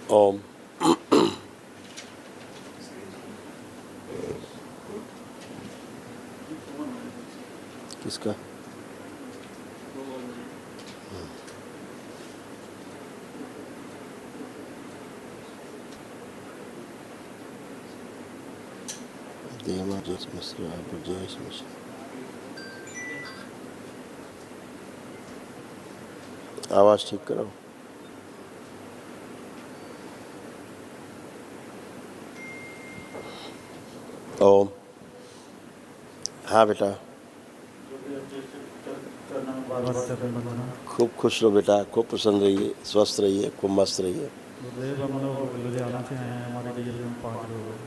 ओम। किसका? देवा जैस मिश्रा जैस मिश्रा। आवाज ठीक करो। ओम। हाँ बेटा, खूब खुश रहो बेटा, खूब प्रसन्न रहिए, स्वस्थ रहिए, खूब मस्त रहिए। हम लोग लुधियाना से आए हैं, हमारे डीएल में 5 लोग हैं।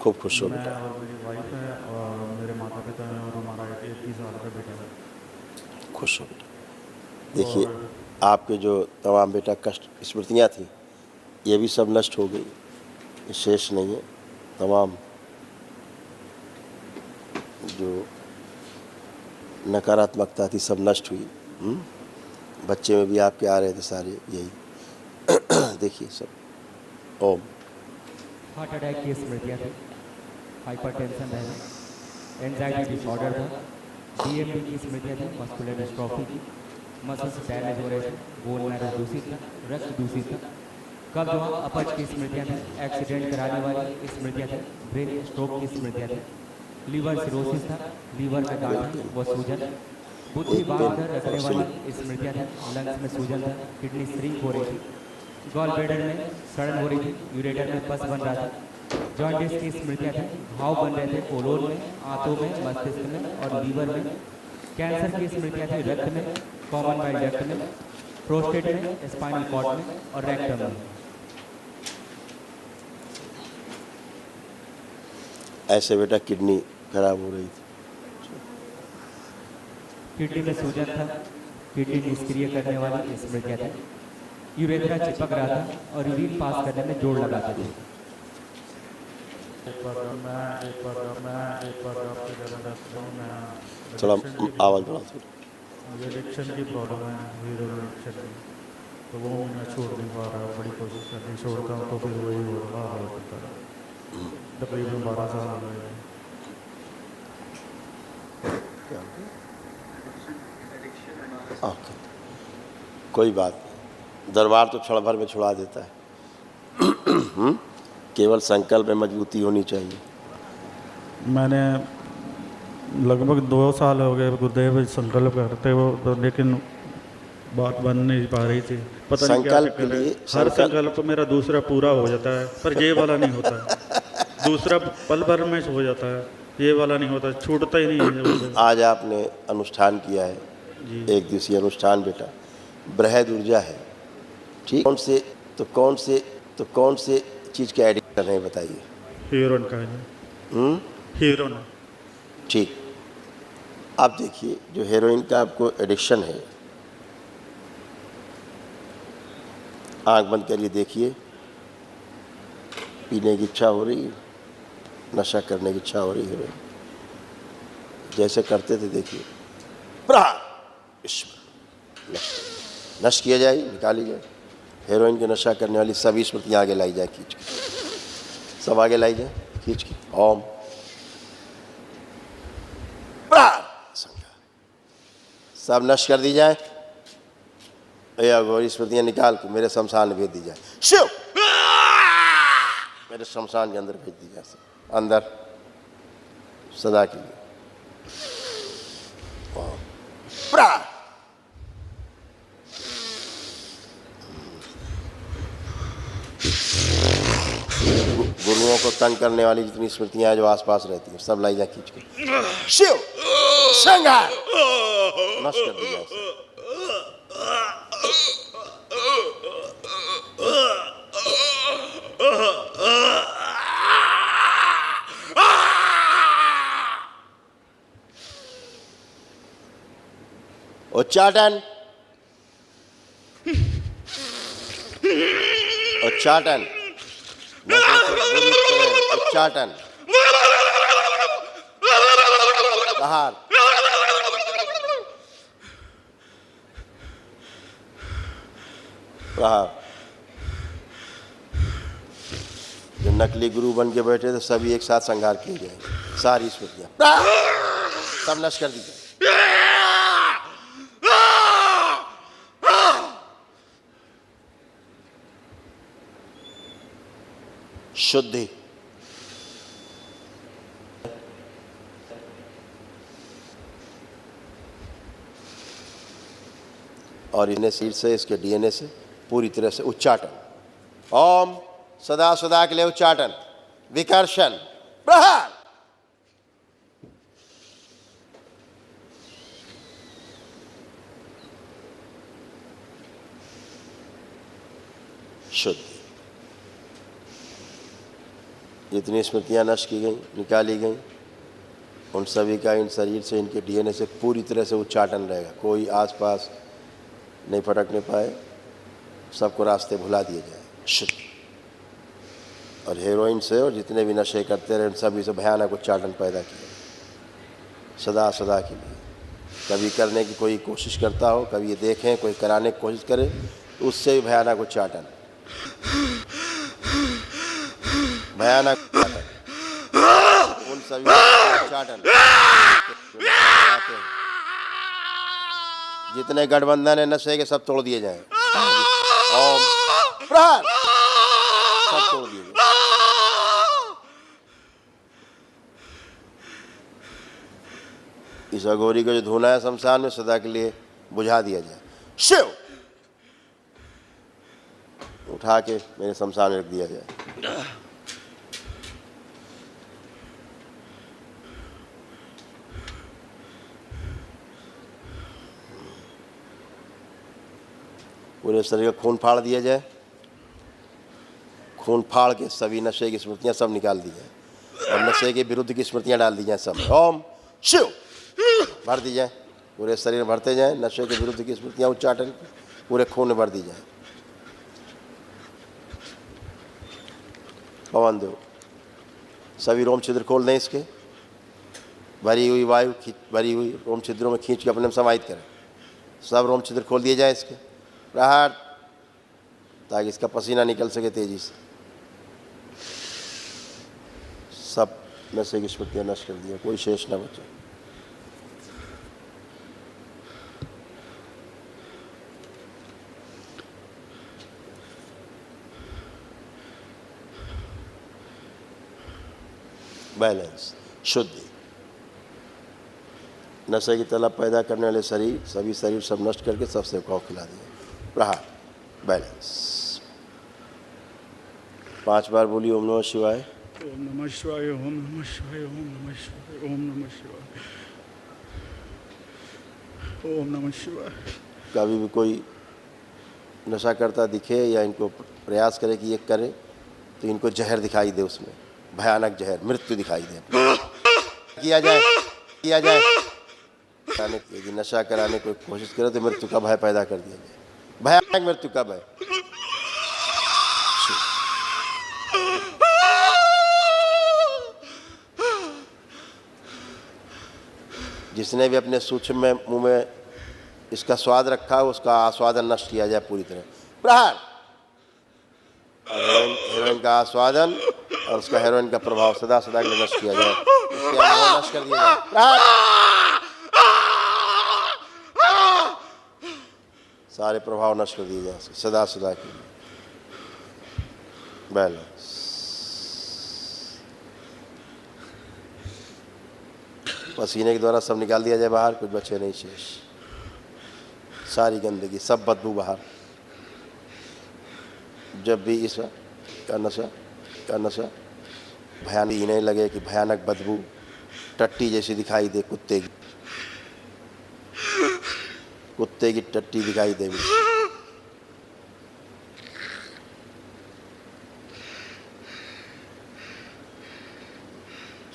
खूब खुश रहो मैं बेटा। और मेरी वाइफ है और मेरे माता पिता हैं और हमारा 21 साल का बेटा है। खुश रहो बेटा। देखिए, आपके जो तमाम बेटा कष्ट स्मृतियाँ थी, ये भी सब नष्ट हो गई, शेष नहीं है। तमाम जो नकारात्मकता थी सब नष्ट हुई। बच्चे में भी आपके आ रहे थे सारे यही। देखिए सब। ओम। हार्ट अटैक की स्मृतियाँ थी, हाइपरटेंशन है, एंजाइटी डिसऑर्डर था, डीएमडी की स्मृतियाँ थी, मस्कुलर डिस्ट्रॉफी की, मसल्स डैमेज हो रहे थे, बोन मैरो दूषित था, रक्त दूषित था, कब्ज व अपच की स्मृतियाँ थी, एक्सीडेंट कराने वाली स्मृतियाँ थी, ब्रेन स्ट्रोक की स्मृतियाँ थी, लीवर सिरोसिस था, लीवर में गांठें व सूजन, बुद्धि बांध कर रखने वाली स्मृतियाँ थी, लंग्स में सूजन था, किडनी श्रिंक हो रही थी, गॉल ब्लैडर में सड़न हो रही थी, यूरेटर में पस बन रहा था, जॉन्डिस की स्मृतियाँ थी, घाव बन रहे थे कोलोन में, आंतों में, मस्तिष्क में और लीवर में, कैंसर की स्मृतियाँ थी रक्त में, कॉमन बाइल डक्ट में, प्रोस्टेट में, स्पाइनल कॉर्ड में और रेक्टम में। ऐसे बेटा किडनी खराब हो रही थी, किडनी में सूजन था, किडनी निष्क्रिय करने वाली स्मृतियाँ थी, यूरेथ्रा चिपक रहा था और यूरिन पास करने में जोड़ लगाते थे। थोड़ा आवाज़ बढ़ा थोड़ा। मुझे एडिक्शन की प्रॉब्लम है, हीरो एडिक्शन की, तो वो मैं छोड़ नहीं पा रहा। बड़ी कोशिश करके छोड़ता हूँ तो फिर वही हो रहा है। तकरीबन 12 साल हो गए। ओके, कोई बात नहीं, दरबार तो क्षण भर में छुड़ा देता है। केवल संकल्प में मजबूती होनी चाहिए। मैंने लगभग 2 साल हो गए गुरुदेव संकल्प करते हो, तो लेकिन बात बन नहीं पा रही थी। पता नहीं क्या संकल्प के चक्कर है। लिए हर संकल्प मेरा दूसरा पूरा हो जाता है, पर ये वाला नहीं होता है। दूसरा पल भर में हो जाता है, ये वाला नहीं होता, छूटता ही नहीं है। आज आपने अनुष्ठान किया है, एक दिवसीय अनुष्ठान बेटा, बृहद ऊर्जा है, ठीक। कौन से चीज़ का एडिक्शन है बताइए? हीरोइन का है। हीरोइन। ठीक। आप देखिए, जो हेरोइन का आपको एडिक्शन है, आंख बंद करिए, देखिए, पीने की इच्छा हो रही है, नशा करने की इच्छा हो रही है, जैसे करते थे देखिए, नष्ट किया जाए, निकाली जाए। हेरोइन के नशा करने वाली सभी स्मृतियाँ आगे लाई जाए, खींच के, सब आगे लाई जाए खींच के। ओम। सब नष्ट कर दी जाए, अघोरी स्मृतियाँ निकाल के मेरे शमशान में भेज दी जाए। शिव, मेरे शमशान के अंदर भेज दी जाए, अंदर सदा के लिए। गुरुओं को तंग करने वाली जितनी स्मृतियां जो आसपास रहती हैं, सब लाई जा खींच के। शिव, संहार, नष्ट कर दी जाए। उच्चाटन, उच्चाटन, उच्चाटन, बाहर, बाहर, जो नकली गुरु बन के बैठे थे सभी एक साथ संहार किए गए, सारी स्मृतियां सब नष्ट कर दी गई। शुद्धि और इन्हें सीट से, इसके डीएनए से पूरी तरह से उच्चाटन। ओम सदा सदा के लिए उच्चाटन, विकर्षण, प्रहार। शुद्ध। जितनी स्मृतियां नष्ट की गई, निकाली गई, उन सभी का इन शरीर से, इनके डीएनए से पूरी तरह से उच्चाटन रहेगा। कोई आसपास नहीं फटकने पाए, सबको रास्ते भुला दिए जाए। शुद्ध। और हेरोइन से और जितने भी नशे करते रहे, उन सभी से भयानक उच्चाटन पैदा किया, सदा सदा के लिए। कभी करने की कोई कोशिश करता हो, कभी ये देखें कोई कराने की कोशिश करे, तो उससे भी भयानक उच्चाटन, भयानक उच्चाटन, उन सभी उच्चाटन। जितने गठबंधन है नशे के सब तोड़ दिए जाएं। ओम प्रहार, सब तोड़ दिए जाएं। इस अघोरी को जो धुना है शमशान में, सदा के लिए बुझा दिया जाए। शिव उठा के मेरे शमशान में रख दिया जाए। पूरे शरीर का खून फाड़ दिया जाए, खून फाड़ के सभी नशे की स्मृतियां सब निकाल दी जाए और नशे के विरुद्ध की स्मृतियां डाल दी जाए सब। ओम शिव भर दी जाए, पूरे शरीर में भरते जाए। नशे के विरुद्ध की स्मृतियां उच्चाटन पूरे खून में भर दी जाए। पवन देव सभी रोम छिद्र खोल दें, इसके भरी हुई वायु, भरी हुई रोम छिद्रों में खींच के अपने में समाहित करें। सब रोम छिद्र खोल दिए जाए इसके, प्रहार, ताकि इसका पसीना निकल सके तेजी से। सब नशे की स्मृतियां नष्ट कर दिया, कोई शेष न बचे। बैलेंस, शुद्धि। नशे की तलब पैदा करने वाले शरीर, सभी शरीर सब नष्ट करके सबसे को खिला दिए। प्रहार, बैलेंस। 5 बार बोली ओम नमः शिवाय। ओम नमः शिवाय, ओम नमः शिवाय, ओम नमः शिवाय, ओम नमः शिवाय, ओम नमः शिवाय। कभी भी कोई नशा करता दिखे या इनको प्रयास करे कि ये करे, तो इनको जहर दिखाई दे, उसमें भयानक जहर, मृत्यु दिखाई दे। किया जाए, किया जाए। यदि नशा कराने की कोशिश करे तो मृत्यु का भय पैदा कर दिया जाए, भयानक मृत्यु का भय। जिसने भी अपने सूक्ष्म में मुंह में इसका स्वाद रखा है, उसका आस्वादन नष्ट किया जाए पूरी तरह। प्रहार, हेरोइन का आस्वादन और उसका हेरोइन का प्रभाव सदा सदा के लिए नष्ट किया जाए, उसके अनुभव नष्ट कर दिया जाए। प्रहार, सारे प्रभाव नष्ट कर दिए जाए सदा सदा के लिए। बैलेंस। पसीने के द्वारा सब निकाल दिया जाए बाहर, कुछ बचे नहीं शेष। सारी गंदगी, सब बदबू बाहर। जब भी इस का नशा भयानक ही नहीं लगे कि भयानक बदबू टट्टी जैसी दिखाई दे, कुत्ते की टट्टी दिखाई दे।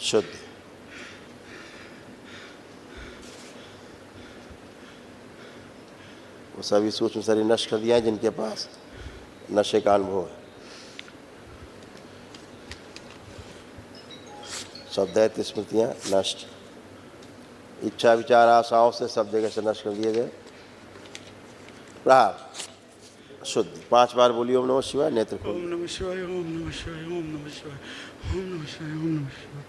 शुद्ध। वो सभी सूक्ष्म शरीर नष्ट कर दिया है जिनके पास नशे का अनुभव है। सब दैत्य स्मृतियां नष्ट। इच्छा विचार आशाओं से सब जगह से नष्ट कर दिए गए। प्रहार, शुद्धि। 5 बार बोलिए ओम नमः शिवाय, नेत्र खोलिए। ओम नमः शिवाय, ओम नमः शिवाय, ओम नमः शिवाय, ओम नमः शिवाय, ओम नमः शिवाय।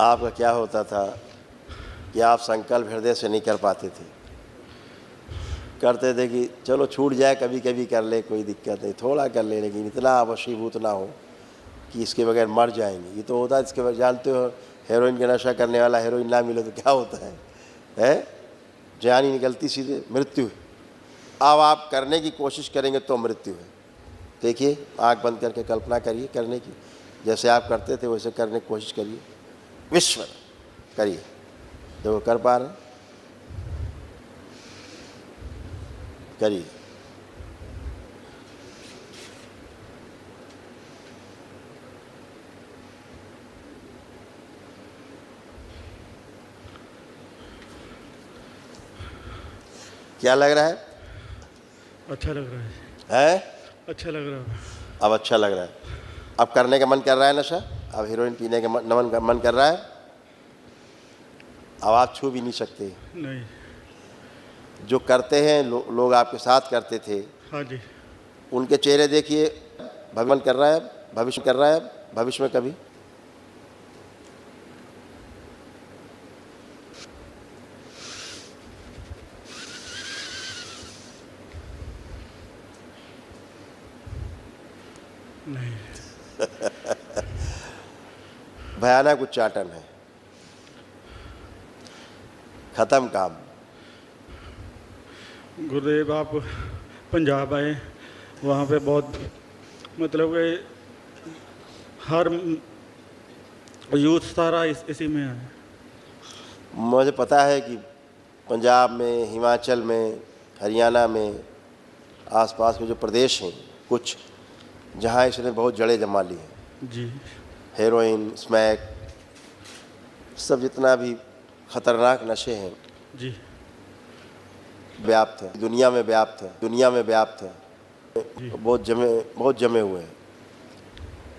आपका क्या होता था कि आप संकल्प हृदय से नहीं कर पाते थे, करते थे कि चलो छूट जाए, कभी कभी कर ले, कोई दिक्कत नहीं, थोड़ा कर ले, लेकिन इतना वशीभूत ना हो कि इसके बगैर मर जाएंगे। ये तो होता है, इसके बगैर जानते हो, हेरोइन का नशा करने वाला हेरोइन ना मिले तो क्या होता है? जान ही निकलती, सीधे मृत्यु है। अब आप करने की कोशिश करेंगे तो मृत्यु है। देखिए, आँख बंद करके कल्पना करिए करने की, जैसे आप करते थे वैसे करने की कोशिश करिए, विश्व करिए, देखो कर पा रहे, करिए। क्या लग रहा है? अच्छा लग रहा है, हैं? अच्छा लग रहा है। अब अच्छा लग रहा है। अब करने का मन कर रहा है नशा, अब हीरोइन पीने का मन कर रहा है। अब आप छू भी नहीं सकते। नहीं। जो करते हैं लोग आपके साथ करते थे, हाँ जी। उनके चेहरे देखिए, भगवान कर रहा है, भविष्य कर रहा है, भविष्य में कभी नहीं। भयानक उच्चाटन है, खत्म काम। गुरुदेव आप पंजाब आए, वहाँ पे बहुत मतलब कि हर यूथ सारा इसी में है। मुझे पता है कि पंजाब में, हिमाचल में, हरियाणा में, आसपास के जो प्रदेश हैं कुछ, जहाँ इसने बहुत जड़ें जमा ली हैं। जी। हेरोइन, स्मैक, सब जितना भी खतरनाक नशे हैं जी। व्याप्त है, दुनिया में व्याप्त है, दुनिया में व्याप्त है, बहुत जमे हुए हैं।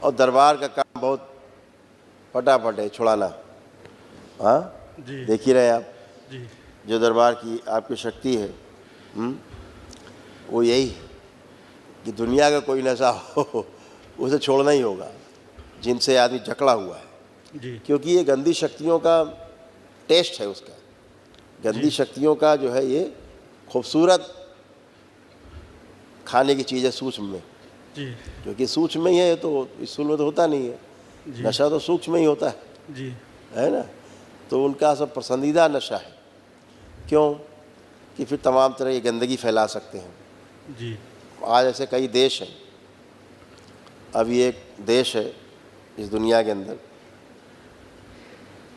और दरबार का काम बहुत फटाफट है छुड़ाना। हाँ, जी। देख ही रहे आप, जी। जो दरबार की आपकी शक्ति है, वो यही है कि दुनिया का कोई नशा हो उसे छोड़ना ही होगा, जिनसे आदमी जकड़ा हुआ है। जी। क्योंकि ये गंदी शक्तियों का टेस्ट है उसका, गंदी शक्तियों का जो है ये खूबसूरत खाने की चीज़ है सूक्ष्म में। जी। क्योंकि सूक्ष्म में ही है तो स्थूल में तो होता नहीं है। जी। नशा तो सूक्ष्म में ही होता है। जी। है ना? तो उनका सब पसंदीदा नशा है। क्यों? कि फिर तमाम तरह की गंदगी फैला सकते हैं। जी। आज ऐसे कई देश हैं, अभी एक देश है इस दुनिया के अंदर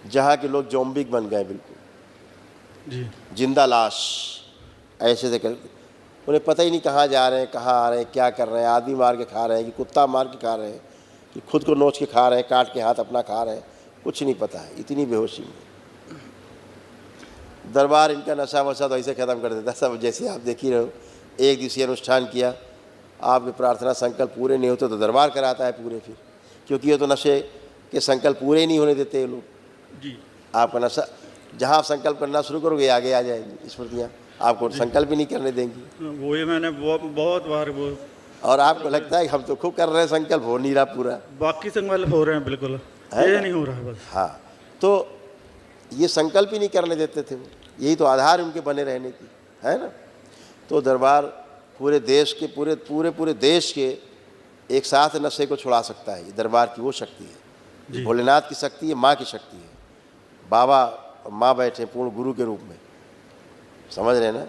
जहाँ के लोग ज़ॉम्बी बन गए, बिल्कुल जी। जिंदा लाश, ऐसे से कर, उन्हें पता ही नहीं कहाँ जा रहे हैं, कहाँ आ रहे हैं, क्या कर रहे हैं, आदमी मार के खा रहे हैं कि कुत्ता मार के खा रहे हैं कि खुद को नोच के खा रहे हैं, काट के हाथ अपना खा रहे हैं, कुछ नहीं पता है, इतनी बेहोशी में। दरबार इनका नशा वशा तो ऐसे ख़त्म कर देता सब। जैसे आप देख ही रहे हो, एक दिवसीय अनुष्ठान किया, आपके प्रार्थना संकल्प पूरे नहीं होते तो दरबार कराता है पूरे, फिर क्योंकि ये तो नशे के संकल्प पूरे ही नहीं होने देते ये लोग। जी। आपका नशा, जहाँ आप संकल्प करना शुरू करोगे आगे आ जाएंगी स्मृतियाँ, आपको संकल्प ही नहीं करने देंगी। वही मैंने बहुत बार वो, और आपको लगता है कि हम तो खूब कर रहे हैं, संकल्प हो नहीं रहा पूरा। बाकी संकल्प हो रहे हैं, बिल्कुल है ये ना? नहीं हो रहा है बस। हाँ, तो ये संकल्प ही नहीं करने देते थे वो, यही तो आधार उनके बने रहने की, है ना? तो दरबार पूरे देश के पूरे देश के एक साथ नशे को छुड़ा सकता है। ये दरबार की वो शक्ति है, ये भोलेनाथ की शक्ति है, माँ की शक्ति है। बाबा और माँ बैठे पूर्ण गुरु के रूप में, समझ रहे हैं ना?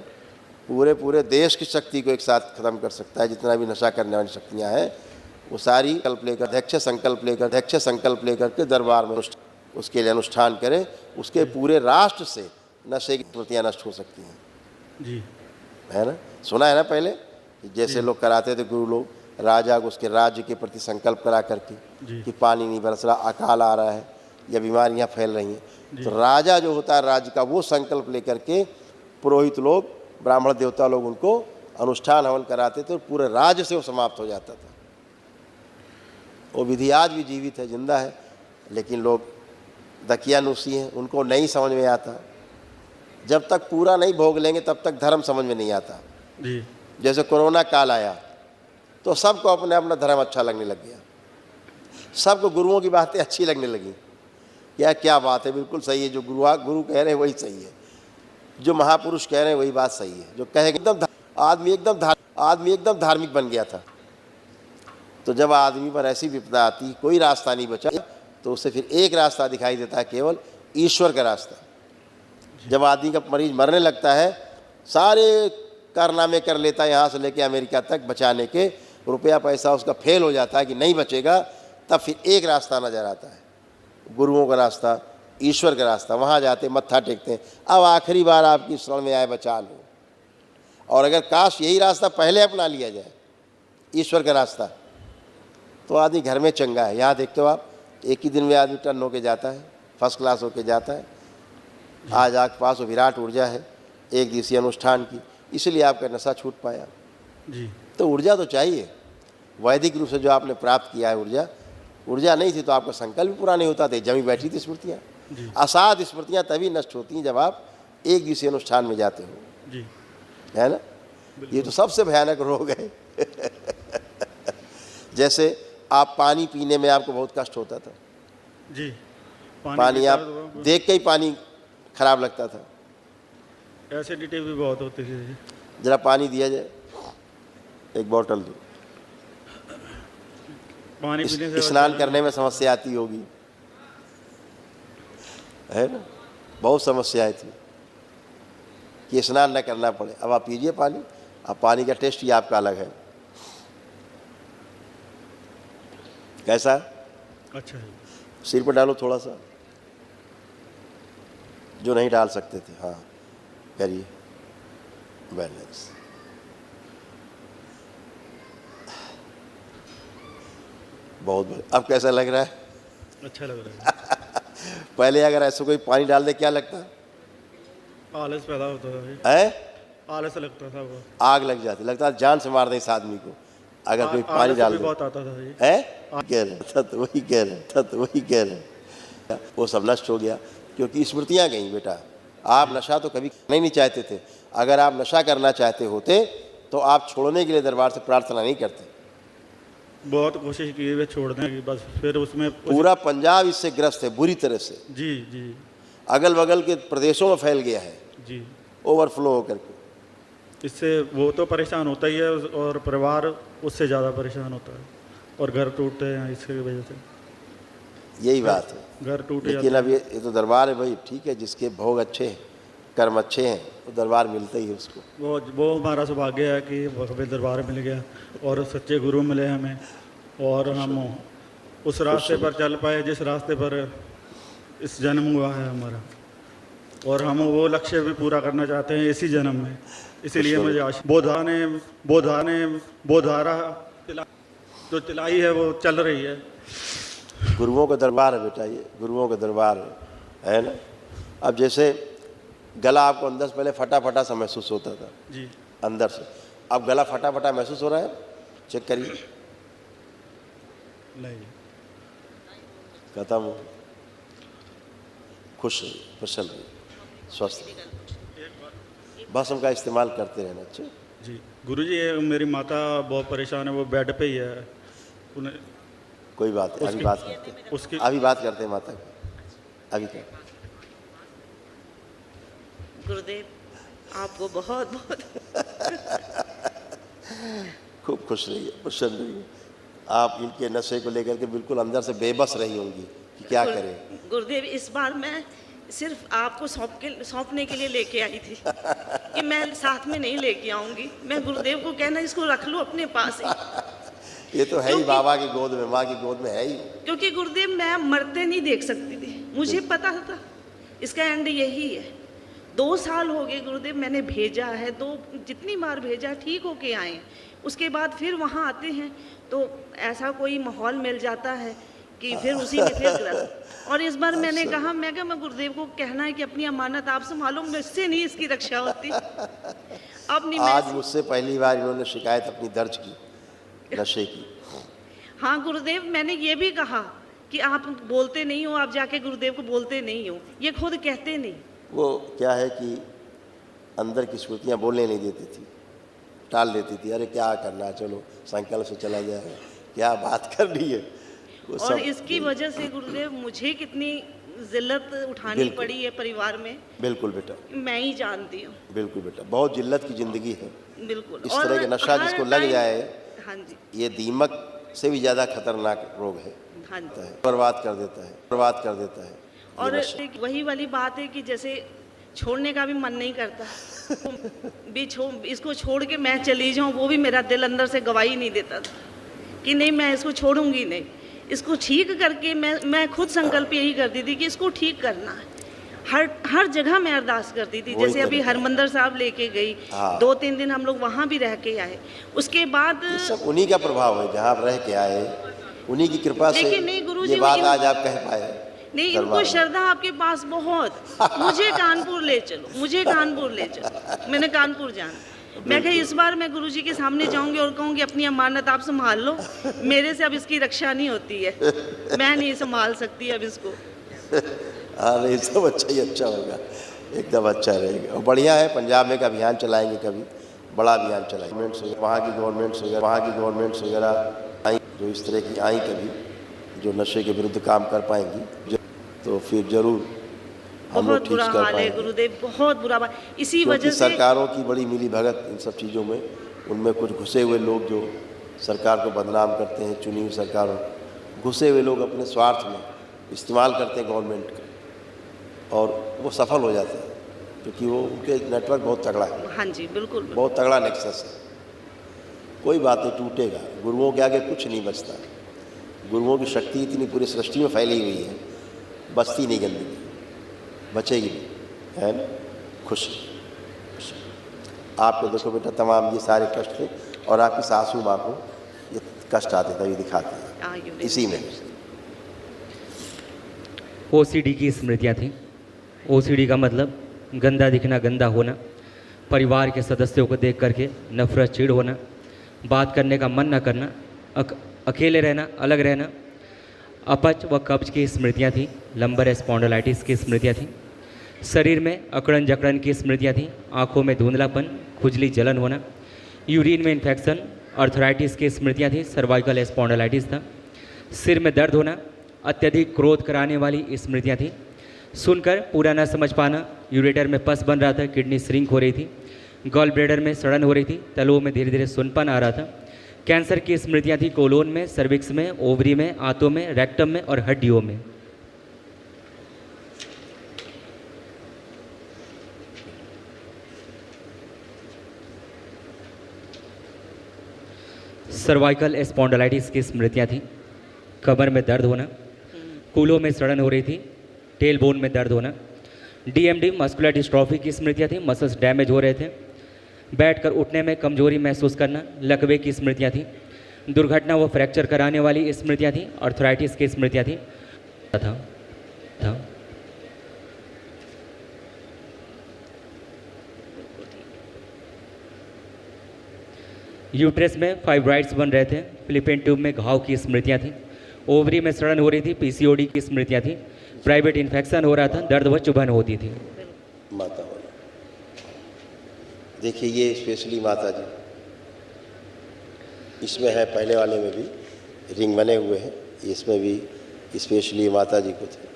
पूरे देश की शक्ति को एक साथ खत्म कर सकता है। जितना भी नशा करने वाली शक्तियाँ हैं वो सारी अध्यक्ष संकल्प लेकर के दरबार में उसके लिए अनुष्ठान करें, उसके पूरे राष्ट्र से नशे की स्मृतियाँ नष्ट हो सकती हैं। जी। है ना? सुना है ना पहले कि जैसे लोग कराते थे गुरु लोग, राजा को उसके राज्य के प्रति संकल्प करा करके कि पानी नहीं बरस रहा, अकाल आ रहा है या बीमारियां फैल रही हैं, तो राजा जो होता है राज्य का, वो संकल्प लेकर के पुरोहित लोग, ब्राह्मण देवता लोग उनको अनुष्ठान हवन कराते थे और पूरे राज्य से वो समाप्त हो जाता था। वो विधि आज भी जीवित है, जिंदा है, लेकिन लोग दकियानूसी हैं, उनको नहीं समझ में आता। जब तक पूरा नहीं भोग लेंगे तब तक धर्म समझ में नहीं आता। जी जैसे कोरोना काल आया तो सबको अपने अपना धर्म अच्छा लगने लग गया, सबको गुरुओं की बातें अच्छी लगने लगी। क्या बात है, बिल्कुल सही है, जो गुरु कह रहे हैं वही सही है, जो महापुरुष कह रहे हैं वही बात सही है, जो कहेंगे एकदम आदमी एकदम धार्मिक बन गया था। तो जब आदमी पर ऐसी विपदा आती, कोई रास्ता नहीं बचा, तो उसे फिर एक रास्ता दिखाई देता है, केवल ईश्वर का रास्ता। जब आदमी का मरीज मरने लगता है, सारे कारनामे कर लेता है, यहाँ से लेके अमेरिका तक बचाने के, रुपया पैसा उसका फेल हो जाता है कि नहीं बचेगा, तब फिर एक रास्ता नज़र आता है, गुरुओं का रास्ता, ईश्वर का रास्ता। वहाँ जाते मत्था टेकते हैं, अब आखिरी बार आपकी शरण में आए, बचा लो। और अगर काश यही रास्ता पहले अपना लिया जाए, ईश्वर का रास्ता, तो आदमी घर में चंगा है। यहाँ देखते हो आप, एक ही दिन में आदमी टर्न होके जाता है, फर्स्ट क्लास होके जाता है। आज आपके पास वो विराट ऊर्जा है एक दिवसीय अनुष्ठान की, इसलिए आपका नशा छूट पाया। जी तो ऊर्जा तो चाहिए, वैदिक रूप से जो आपने प्राप्त किया है ऊर्जा नहीं थी तो आपका संकल्प भी पूरा नहीं होता था, जमी बैठी थी स्मृतियाँ। असाध स्मृतियाँ तभी नष्ट होती हैं जब आप एक दिवसीय अनुष्ठान में जाते हो, जी है ना। ये तो सबसे भयानक रोग है। जैसे आप पानी पीने में आपको बहुत कष्ट होता था, जी पानी आप देख के ही पानी खराब लगता था। एसिडिटी भी बहुत होती थी। जरा पानी दिया जाए, एक बोतल दो। पानी पीने से स्नान करने में समस्या आती होगी, है ना, बहुत समस्याएं थी कि स्नान न करना पड़े। अब आप पीजिए पानी, अब पानी का टेस्ट ही आपका अलग है। कैसा? अच्छा है। सिर पर डालो थोड़ा सा, जो नहीं डाल सकते थे। हाँ करिए, बैलेंस। बहुत अब कैसा लग रहा है? अच्छा लग रहा है। पहले अगर ऐसा कोई पानी डाल दे क्या लगता आलस पैदा होता था है? आलस लगता था, वो आग लग जाती, लगता है जान से मार दे इस आदमी को अगर कोई पानी आलस डाल भी दे। बहुत आता था जी। है कह रहे था, तो वही कह रहे वो सब नष्ट हो गया क्योंकि स्मृतियाँ गई। बेटा आप नशा तो कभी करना ही नहीं चाहते थे। अगर आप नशा करना चाहते होते तो आप छोड़ने के लिए दरबार से प्रार्थना नहीं करते। बहुत कोशिश की है छोड़ने की, बस फिर उसमें पूरा पंजाब इससे ग्रस्त है बुरी तरह से, जी जी अगल बगल के प्रदेशों में फैल गया है जी। ओवरफ्लो होकर के। इससे वो तो परेशान होता ही है और परिवार उससे ज़्यादा परेशान होता है और घर टूटते हैं इसकी वजह से। यही बात है, घर टूट लेकिन जाते अब ये तो दरबार है भाई, ठीक है, जिसके भोग अच्छे हैं, कर्म अच्छे हैं, तो दरबार मिलता ही है उसको। वो हमारा सौभाग्य है कि हमें दरबार मिल गया और सच्चे गुरु मिले हमें, और हम उस रास्ते पर चल पाए जिस रास्ते पर इस जन्म हुआ है हमारा, और हम वो लक्ष्य भी पूरा करना चाहते हैं इसी जन्म में। इसीलिए मुझे बोधारा जो चलाई है वो चल रही है। गुरुओं का दरबार है बेटा, ये गुरुओं का दरबार है ना। अब जैसे गला आपको अंदर से पहले फटा फटा सा महसूस होता था जी अंदर से, अब गला फटा फटा महसूस हो रहा है? चेक करिए, नहीं खत्म हो। खुश रहिए, प्रसन्न रहिए, स्वस्थ रहिए, भस्म का इस्तेमाल करते रहना। अच्छा जी गुरुजी, ये मेरी माता बहुत परेशान है, वो बेड पे ही है। उन्हें कोई बात नहीं, अभी बात करते हैं, उसकी अभी बात करते हैं माता की, अभी क्या। गुरुदेव आपको बहुत बहुत खूब खुश रहिए, प्रसन्न रहिए। आप इनके नशे को लेकर के बिल्कुल अंदर से बेबस रही होंगी कि क्या करें। गुरुदेव इस बार मैं सिर्फ आपको सौंपने के लिए लेके आई थी कि मैं साथ में नहीं लेके आऊंगी। मैं गुरुदेव को कहना इसको रख लो अपने पास ही। ये तो है ही बाबा की गोद में, माँ की गोद में है ही। क्योंकि गुरुदेव मैं मरते नहीं देख सकती थी, मुझे पता था इसका एंड यही है। 2 साल हो गए गुरुदेव, मैंने भेजा है, जितनी बार भेजा ठीक होके आए, उसके बाद फिर वहाँ आते हैं तो ऐसा कोई माहौल मिल जाता है कि फिर उसी में फिर ग्रस्त। और इस बार मैंने कहा, मैं गुरुदेव को कहना है कि अपनी अमानत आप संभालो, मुझसे नहीं इसकी रक्षा होती। अब नहीं। आज मुझसे पहली बार इन्होंने शिकायत अपनी दर्ज की नशे की। हाँ गुरुदेव, मैंने ये भी कहा कि आप बोलते नहीं हो, आप जाके गुरुदेव को बोलते नहीं हो, ये खुद कहते नहीं। वो क्या है कि अंदर की स्मृतियाँ बोलने नहीं देती थी, टाल देती थी, अरे क्या करना है, चलो संकल्प से चला जाएगा, क्या बात करनी है। वो और सब इसकी वजह से गुरुदेव मुझे कितनी जिल्लत उठानी बिल्कुल। पड़ी है परिवार में, बिल्कुल बेटा, मैं ही जानती हूँ। बिल्कुल बेटा, बहुत जिल्लत की ज़िंदगी है। बिल्कुल। इस और तरह का नशा हर जिसको लग टाइम- जाए, हाँ जी, ये दीमक से भी ज़्यादा खतरनाक रोग है, हाँ जी। बर्बाद कर देता है, बर्बाद कर देता है ये और नशा। एक वही वाली बात है कि जैसे छोड़ने का भी मन नहीं करता इसको छोड़ के मैं चली जाऊं, वो भी मेरा दिल अंदर से गवाही नहीं देता था कि नहीं मैं इसको छोड़ूंगी नहीं। इसको ठीक करके मैं खुद संकल्प यही करती थी कि इसको ठीक करना है। हर जगह मैं अरदास करती थी, वही जैसे अभी करें। हरमंदर साहब लेके गई, हाँ। 2-3 दिन हम लोग वहाँ भी रह के आए। उसके बाद ये सब उन्हीं का प्रभाव है, जहाँ आप रह के आए, उन्हीं की कृपा से लेकिन नहीं गुरुजी, ये बात इन- आज आप कह पाए। नहीं, इनको दरबार में। श्रद्धा आपके पास बहुत, मुझे कानपुर ले चलो, मुझे कानपुर ले चलो। मैंने कानपुर जाना, मैं कही इस बार मैं गुरुजी के सामने जाऊंगी और कहूंगी अपनी अमानत आप संभाल लो, मेरे से अब इसकी रक्षा नहीं होती है, मैं नहीं संभाल सकती अब इसको। हाँ नहीं, सब अच्छा ही अच्छा होगा, एकदम अच्छा रहेगा। और बढ़िया है, पंजाब में एक अभियान चलाएंगे, कभी बड़ा अभियान चलाएंगे। वहाँ की गवर्नमेंट्स वगैरह आई, जो इस तरह की आई कभी, जो नशे के विरुद्ध काम कर पाएंगी, तो फिर जरूर हम लोग बहुत ठीक बुरा कर हाल है पाएंगे। गुरुदेव, बहुत बुरा हाल। इसी क्योंकि वजह से सरकारों की बड़ी मिली भगत इन सब चीज़ों में, उनमें कुछ घुसे हुए लोग जो सरकार को बदनाम करते हैं, चुनी हुई सरकारों, घुसे हुए लोग अपने स्वार्थ में इस्तेमाल करते हैं गवर्नमेंट का, और वो सफल हो जाते हैं, क्योंकि वो उनके नेटवर्क बहुत तगड़ा है, हाँ जी बिल्कुल। बहुत तगड़ा नेक्सस है। कोई बात नहीं, टूटेगा, गुरुओं के आगे कुछ नहीं बचता। गुरुओं की शक्ति इतनी पूरी सृष्टि में फैली हुई है, बचती नहीं गंदगी, बचेगी नहीं, है ना। खुश आपको देखो बेटा, तमाम ये सारे कष्ट थे, और आपकी सासू माँ को ये कष्ट आते थे, ये दिखाते हैं इसी में। ओसीडी की स्मृतियाँ थी। ओसीडी का मतलब गंदा दिखना, गंदा होना, परिवार के सदस्यों को देख करके नफरत, चिढ़ होना, बात करने का मन न करना, अकेले रहना, अलग रहना, अपच व कब्ज की स्मृतियाँ थी। लंबर स्पॉन्डिलाइटिस की स्मृतियाँ थी। शरीर में अकड़न जकड़न की स्मृतियाँ थी। आँखों में धुंधलापन, खुजली, जलन होना, यूरिन में इन्फेक्शन, अर्थराइटिस की स्मृतियाँ थी। सर्वाइकल स्पॉन्डिलाइटिस था। सिर में दर्द होना, अत्यधिक क्रोध कराने वाली स्मृतियाँ थी। सुनकर पूरा न समझ पाना, यूरेटर में पस बन रहा था, किडनी श्रिंक हो रही थी, गॉल ब्लैडर में सड़न हो रही थी, तलुओं में धीरे धीरे सुनपन आ रहा था। कैंसर की स्मृतियाँ थी। कोलोन में, सर्विक्स में, ओवरी में, आंतों में, रेक्टम में और हड्डियों में। सर्वाइकल स्पॉन्डिलाइटिस की स्मृतियाँ थी। कमर में दर्द होना, कूलों में सड़न हो रही थी, टेल बोन में दर्द होना। डीएमडी मस्कुलर डिस्ट्रॉफी की स्मृतियाँ थी। मसल्स डैमेज हो रहे थे। बैठकर उठने में कमजोरी महसूस करना। लकवे की स्मृतियाँ थी। दुर्घटना व फ्रैक्चर कराने वाली स्मृतियाँ थी। अर्थराइटिस की स्मृतियाँ थी। था यूट्रस में फाइब्राइड्स बन रहे थे। फिलिपिन ट्यूब में घाव की स्मृतियाँ थी। ओवरी में सड़न हो रही थी। पीसीओडी की स्मृतियाँ थी। प्राइवेट इन्फेक्शन हो रहा था। दर्द व चुभन होती थी। माता वाला देखिए, ये स्पेशली माता जी, इसमें है, पहले वाले में भी रिंग बने हुए हैं, इसमें भी स्पेशली माता जी को थे।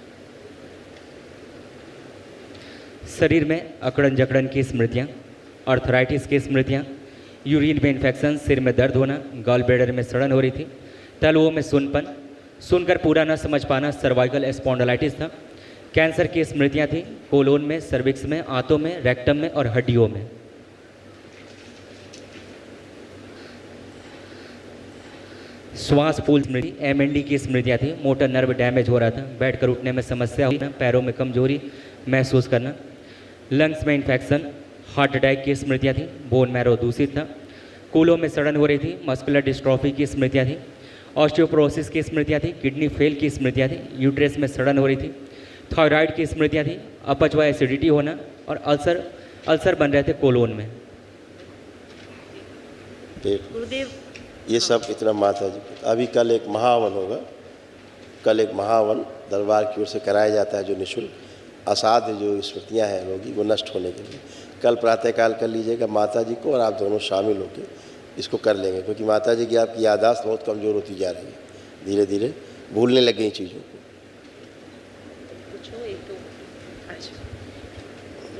शरीर में अकड़न जकड़न की स्मृतियाँ, अर्थराइटिस की स्मृतियाँ, यूरिन में इन्फेक्शन, सिर में दर्द होना, गॉल ब्लैडर में सड़न हो रही थी, तलुओं में सुनपन, सुनकर पूरा न समझ पाना, सर्वाइकल स्पॉन्डिलाइटिस था। कैंसर की स्मृतियाँ थी। कोलोन में, सर्विक्स में, आंतों में, रेक्टम में और हड्डियों में। श्वास फूल स्मृति, एमएनडी की स्मृतियाँ थी। मोटर नर्व डैमेज हो रहा था। बैठकर उठने में समस्या होना, पैरों में कमजोरी महसूस करना, लंग्स में इन्फेक्शन, हार्ट अटैक की स्मृतियाँ थी। बोन मैरो दूषित था। कूलों में सड़न हो रही थी। मस्कुलर डिस्ट्रॉफी की स्मृतियाँ थी। ऑस्टियोपोरोसिस की स्मृतियाँ थी। किडनी फेल की स्मृतियाँ थी। यूट्रस में सड़न हो रही थी। थायराइड की स्मृतियाँ थी। अपच व एसिडिटी होना और अल्सर बन रहे थे कोलोन में। पेट, गुरुदेव ये सब इतना माता जी। अभी कल एक महावन होगा, कल एक महावन दरबार की ओर से कराया जाता है जो निःशुल्क असाध्य जो स्मृतियाँ हैं लोगों की वो नष्ट होने के लिए। कल प्रातःकाल कर लीजिएगा माता जी को और आप दोनों शामिल होकर इसको कर लेंगे, क्योंकि माता जी की आपकी याददाश्त बहुत कमज़ोर होती जा रही है, धीरे धीरे भूलने लग गई चीज़ों को। पूछो एक तो। अच्छा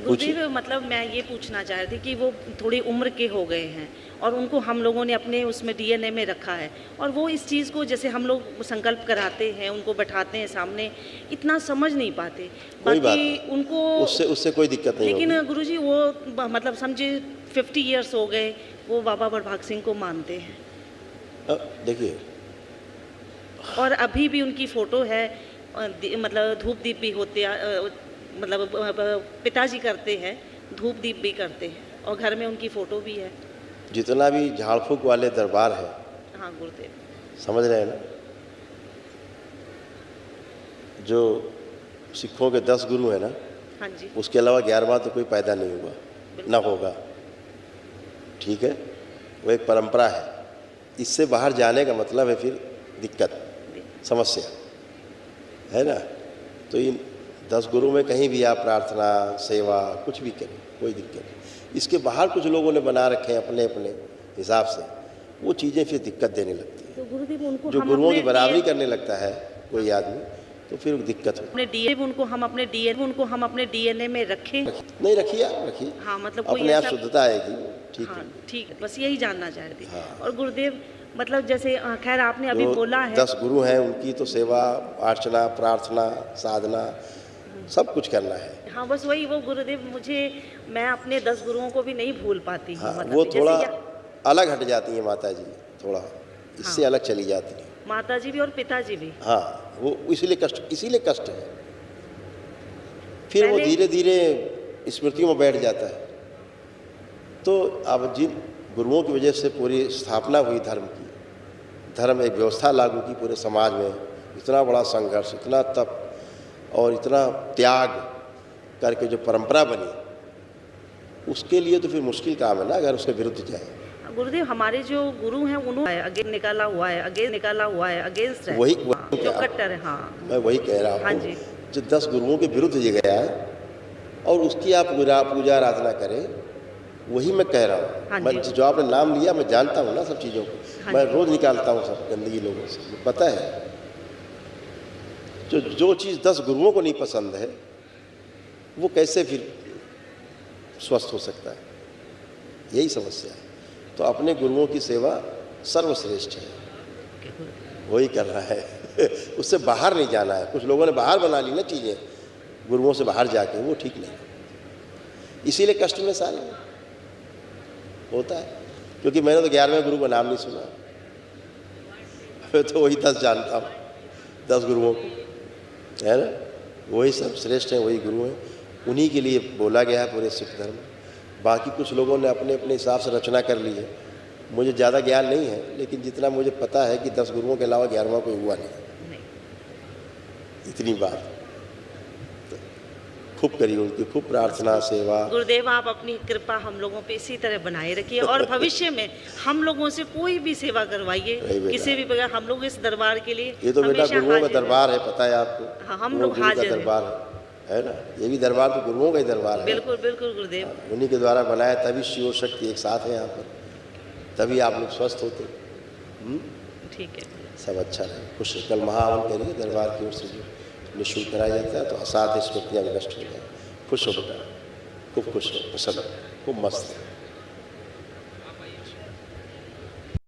गुरुदेव, मतलब मैं ये पूछना चाह रही थी कि वो थोड़ी उम्र के हो गए हैं और उनको हम लोगों ने अपने उसमें डीएनए में रखा है, और वो इस चीज़ को जैसे हम लोग संकल्प कराते हैं, उनको बैठाते हैं सामने, इतना समझ नहीं पाते। कोई बात बाकी नहीं, उनको उससे कोई दिक्कत नहीं लेकिन होगी। गुरुजी वो मतलब समझे 50 ईयर्स हो गए, वो बाबा बड़भाग सिंह को मानते हैं देखिए, और अभी भी उनकी फ़ोटो है, मतलब धूप दीप भी होते मतलब पिताजी करते हैं, धूप दीप भी करते हैं, और घर में उनकी फ़ोटो भी है। जितना भी झाड़ फूक वाले दरबार है, हाँ गुरुदेव, समझ रहे हैं ना, जो सिखों के 10 गुरु हैं ना, हाँ जी, उसके अलावा 11वां तो कोई पैदा नहीं हुआ, ना होगा। ठीक है, वो एक परंपरा है। इससे बाहर जाने का मतलब है फिर दिक्कत, समस्या है ना। तो इन 10 गुरु में कहीं भी आप प्रार्थना सेवा कुछ भी करें, कोई दिक्कत नहीं। इसके बाहर कुछ लोगों ने बना रखे हैं अपने अपने हिसाब से, वो चीज़ें फिर दिक्कत देने लगती हैं। तो गुरुदेव उनको जो हम गुरुओं की अपने बराबरी करने लगता है कोई आदमी, तो फिर दिक्कत हो। अपने डीएनए उनको हम अपने डीएनए में रखें। नहीं, रखिए आप, रखिए, हाँ, मतलब कोई अपने आप ऐसा- शुद्धता आएगी। ठीक हाँ है, ठीक है, बस यही जानना चाह रही थी। हाँ। और गुरुदेव मतलब जैसे खैर आपने अभी जो बोला है 10 गुरु हैं उनकी तो सेवा अर्चना प्रार्थना साधना सब कुछ करना है। हाँ, बस वही वो गुरुदेव मैं अपने 10 गुरुओं को भी नहीं भूल पाती हूँ। हाँ, मतलब वो जैसे थोड़ा या- अलग हट जाती हैं माता जी, थोड़ा इससे हाँ। अलग चली जाती हैं। माता जी भी और पिताजी भी। हाँ, वो इसीलिए कष्ट है। फिर वो पहले- धीरे धीरे स्मृतियों में बैठ जाता है। तो अब जिन गुरुओं की वजह से पूरी स्थापना हुई धर्म की, धर्म एक व्यवस्था लागू की पूरे समाज में, इतना बड़ा संघर्ष, इतना तप और इतना त्याग करके जो परंपरा बनी, उसके लिए तो फिर मुश्किल काम है ना अगर उसके विरुद्ध जाए। गुरुदेव हमारे जो गुरु हैं उन्होंने अगेंस्ट निकाला हुआ है, अगेंस्ट है। वही हाँ, जो कट्टर है। हाँ मैं वही कह रहा हाँ हूँ, जी। जो 10 गुरुओं के विरुद्ध ये गया है और उसकी आप पूजा आराधना करें, वही मैं कह रहा हूँ। हाँ मैं जी। जो आपने नाम लिया, मैं जानता हूँ ना सब चीज़ों को। हाँ मैं जी। रोज़ निकालता हूँ सब गंदगी लोगों से, मुझे पता है। जो चीज़ 10 गुरुओं को नहीं पसंद है, वो कैसे फिर स्वस्थ हो सकता है, यही समस्या है। तो अपने गुरुओं की सेवा सर्वश्रेष्ठ है, वही कर रहा है। उससे बाहर नहीं जाना है। कुछ लोगों ने बाहर बना ली ना चीज़ें, गुरुओं से बाहर जाके, वो ठीक नहीं। इसीलिए कष्ट में सारे होता है, क्योंकि मैंने तो 11वें गुरु का नाम नहीं सुना। मैं तो वही 10 जानता हूँ, 10 गुरुओं को, है ना। वही सब श्रेष्ठ हैं, वही गुरु हैं, उन्हीं के लिए बोला गया है पूरे सिख धर्म। बाकी कुछ लोगों ने अपने अपने हिसाब से रचना कर ली है। मुझे ज़्यादा ज्ञान नहीं है, लेकिन जितना मुझे पता है कि 10 गुरुओं के अलावा 11वां कोई हुआ नहीं। इतनी बात तो खूब करिए, उनकी खूब प्रार्थना सेवा। गुरुदेव आप अपनी कृपा हम लोगों पे इसी तरह बनाए रखिए, और भविष्य में हम लोगों से कोई भी सेवा करवाइए, नहीं बेटा। किसी भी प्रकार। हम लोग इस दरबार के लिए ये तो बेटा हमेशा गुरुओं का हाजिर हैं। दरबार है, पता है आपको। हाँ, हम गुरु लोग का हाजिर हैं। दरबार है ना। ये भी दरबार तो गुरुओं का ही दरबार है। बिल्कुल बिल्कुल गुरुदेव। उन्हीं के द्वारा बनाया, तभी शिव शक्ति एक साथ है यहाँ पर, तभी आप लोग स्वस्थ होते। ठीक है। सब अच्छा रहे, खुश रहे। कल महाहवन करिए दरबार की ओर से, जो निःशुल्क कराया जाता है, तो असाध्य स्मृतियाँ नष्ट हो जाए। खुश हो बेटा, खूब खुश हो, प्रसन्न, खूब मस्त।